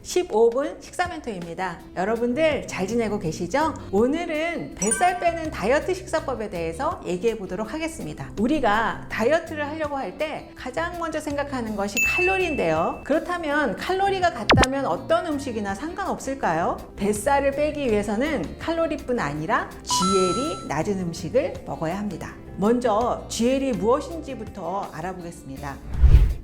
15분 식사 멘토입니다. 여러분들 잘 지내고 계시죠? 오늘은 뱃살 빼는 다이어트 식사법에 대해서 얘기해 보도록 하겠습니다. 우리가 다이어트를 하려고 할 때 가장 먼저 생각하는 것이 칼로리인데요. 그렇다면 칼로리가 같다면 어떤 음식이나 상관없을까요? 뱃살을 빼기 위해서는 칼로리뿐 아니라 GL이 낮은 음식을 먹어야 합니다. 먼저 GL이 무엇인지부터 알아보겠습니다.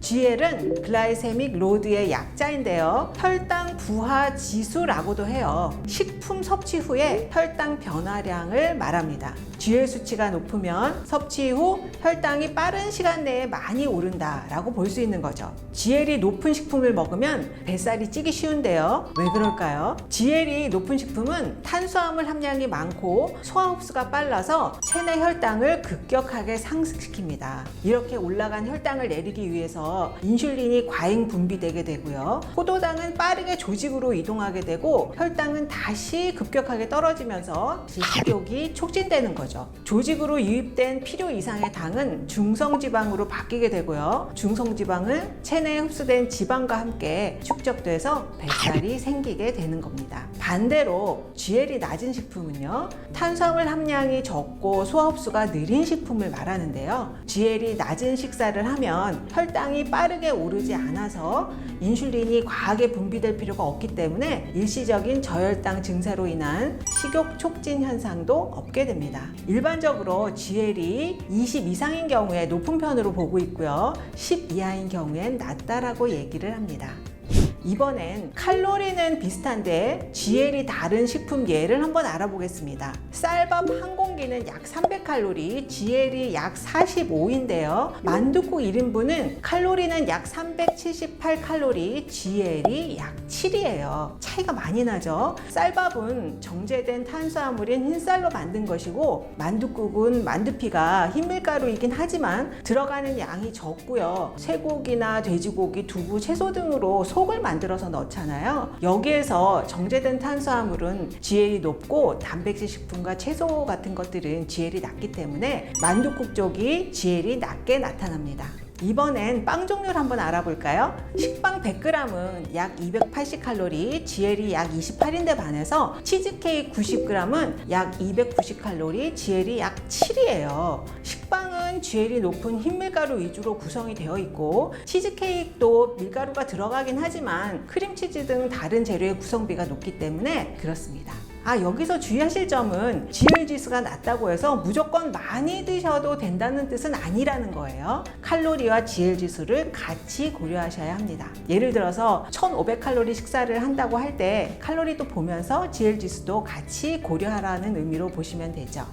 GL은 글라이세믹 로드의 약자인데요. 혈당 부하 지수라고도 해요. 식품 섭취 후에 혈당 변화량을 말합니다. GL 수치가 높으면 섭취 후 혈당이 빠른 시간 내에 많이 오른다라고 볼 수 있는 거죠. GL이 높은 식품을 먹으면 뱃살이 찌기 쉬운데요. 왜 그럴까요? GL이 높은 식품은 탄수화물 함량이 많고 소화 흡수가 빨라서 체내 혈당을 급격하게 상승시킵니다. 이렇게 올라간 혈당을 내리기 위해서 인슐린이 과잉 분비되게 되고요. 포도당은 빠르게 조직으로 이동하게 되고 혈당은 다시 급격하게 떨어지면서 식욕이 촉진되는 거죠. 조직으로 유입된 필요 이상의 당은 중성지방으로 바뀌게 되고요. 중성지방은 체내에 흡수된 지방과 함께 축적돼서 뱃살이 생기게 되는 겁니다. 반대로 GL이 낮은 식품은요, 탄수화물 함량이 적고 소화 흡수가 느린 식품을 말하는데요. GL이 낮은 식사를 하면 혈당이 빠르게 오르지 않아서 인슐린이 과하게 분비될 필요가 없기 때문에 일시적인 저혈당 증세로 인한 식욕 촉진 현상도 없게 됩니다. 일반적으로 GL이 20 이상인 경우에 높은 편으로 보고 있고요. 10 이하인 경우엔 낮다라고 얘기를 합니다. 이번엔 칼로리는 비슷한데 GL이 다른 식품 예를 한번 알아보겠습니다. 쌀밥 한 공기는 약 300칼로리, GL이 약 45인데요. 만둣국 1인분은 칼로리는 약 378칼로리, GL이 약 7이에요. 차이가 많이 나죠? 쌀밥은 정제된 탄수화물인 흰쌀로 만든 것이고, 만둣국은 만두피가 흰밀가루이긴 하지만 들어가는 양이 적고요. 쇠고기나 돼지고기, 두부, 채소 등으로 속을 만들어서 넣잖아요. 여기에서 정제된 탄수화물은 GL이 높고 단백질 식품과 채소 같은 것들은 GL이 낮기 때문에 만둣국 쪽이 GL이 낮게 나타납니다. 이번엔 빵 종류를 한번 알아볼까요? 식빵 100g은 약 280칼로리, GL이 약 28인데 반해서 치즈케이크 90g은 약 290칼로리, GL이 약 7이에요. 식빵은 GL이 높은 흰밀가루 위주로 구성이 되어 있고, 치즈케이크도 밀가루가 들어가긴 하지만 크림치즈 등 다른 재료의 구성비가 높기 때문에 그렇습니다. 여기서 주의하실 점은 GL 지수가 낮다고 해서 무조건 많이 드셔도 된다는 뜻은 아니라는 거예요. 칼로리와 GL 지수를 같이 고려하셔야 합니다. 예를 들어서 1500칼로리 식사를 한다고 할 때 칼로리도 보면서 GL 지수도 같이 고려하라는 의미로 보시면 되죠.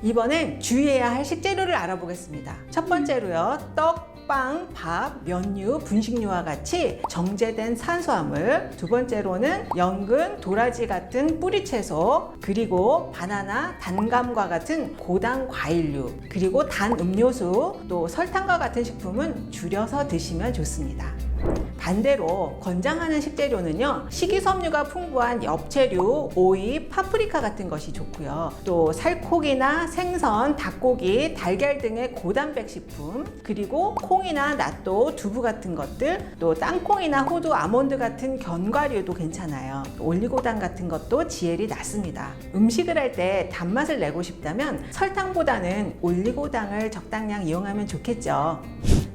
이번엔 주의해야 할 식재료를 알아보겠습니다. 첫 번째로요, 떡, 빵, 밥, 면류, 분식류와 같이 정제된 탄수화물. 두 번째로는 연근, 도라지 같은 뿌리채소, 그리고 바나나, 단감과 같은 고당 과일류, 그리고 단 음료수, 또 설탕과 같은 식품은 줄여서 드시면 좋습니다. 반대로 권장하는 식재료는요, 식이섬유가 풍부한 엽채류, 오이, 파프리카 같은 것이 좋고요. 또 살코기나 생선, 닭고기, 달걀 등의 고단백 식품, 그리고 콩이나 낫또, 두부 같은 것들, 또 땅콩이나 호두, 아몬드 같은 견과류도 괜찮아요. 올리고당 같은 것도 GL이 낮습니다. 음식을 할 때 단맛을 내고 싶다면 설탕보다는 올리고당을 적당량 이용하면 좋겠죠.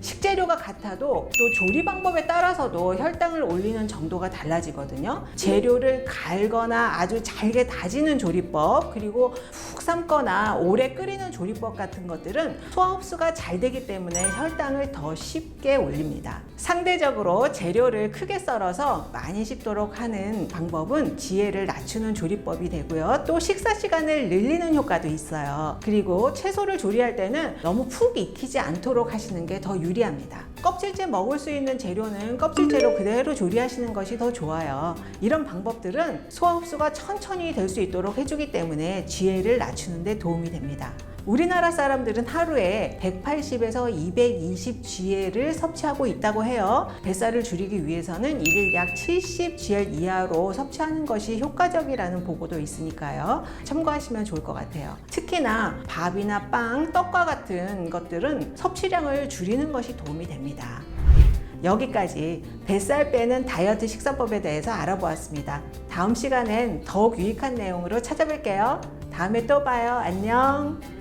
식재료가 같아도 또 조리 방법에 따라서도 혈당을 올리는 정도가 달라지거든요. 재료를 갈거나 아주 잘게 다지는 조리법, 그리고 푹 삶거나 오래 끓이는 조리법 같은 것들은 소화 흡수가 잘 되기 때문에 혈당을 더 쉽게 올립니다. 상대적으로 재료를 크게 썰어서 많이 씹도록 하는 방법은 GL을 낮추는 조리법이 되고요. 또 식사 시간을 늘리는 효과도 있어요. 그리고 채소를 조리할 때는 너무 푹 익히지 않도록 하시는 게 더 유리합니다. 껍질째 먹을 수 있는 재료는 껍질째로 그대로 조리하시는 것이 더 좋아요. 이런 방법들은 소화 흡수가 천천히 될 수 있도록 해주기 때문에 GL을 낮추는 데 도움이 됩니다. 우리나라 사람들은 하루에 180에서 220 GL을 섭취하고 있다고 해요. 뱃살을 줄이기 위해서는 일일 약 70 GL 이하로 섭취하는 것이 효과적이라는 보고도 있으니까요. 참고하시면 좋을 것 같아요. 특히나 밥이나 빵, 떡과 같은 것들은 섭취량을 줄이는 것이 도움이 됩니다. 여기까지 뱃살 빼는 다이어트 식사법에 대해서 알아보았습니다. 다음 시간엔 더욱 유익한 내용으로 찾아뵐게요. 다음에 또 봐요. 안녕.